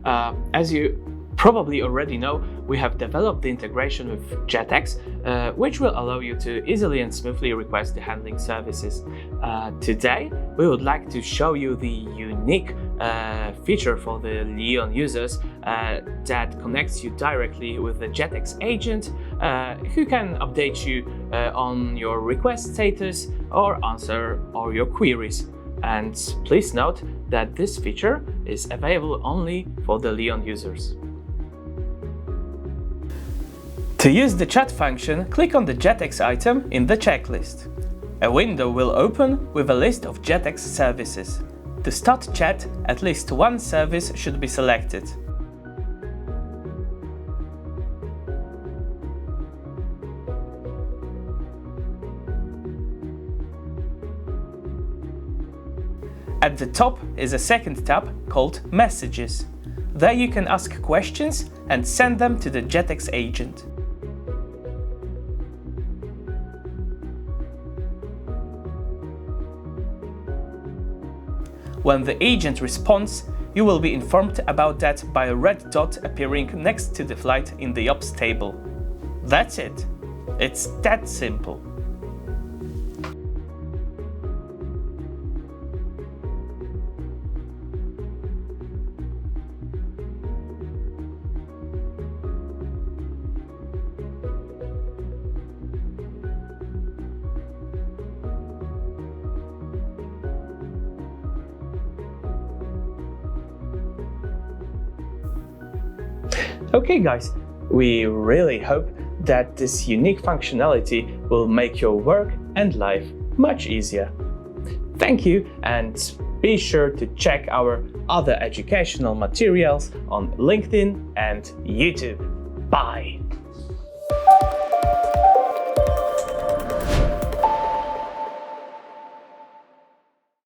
As you probably already know, we have developed the integration with Jetex, which will allow you to easily and smoothly request the handling services. Today, we would like to show you the unique feature for the Leon users that connects you directly with the Jetex agent, who can update you on your request status or answer all your queries. And please note that this feature is available only for the Leon users. To use the chat function, click on the Jetex item in the checklist. A window will open with a list of Jetex services. To start chat, at least one service should be selected. At the top is a second tab called Messages. There you can ask questions and send them to the Jetex agent. When the agent responds, you will be informed about that by a red dot appearing next to the flight in the ops table. That's it. It's that simple. Okay guys, we really hope that this unique functionality will make your work and life much easier. Thank you, and be sure to check our other educational materials on LinkedIn and YouTube. Bye!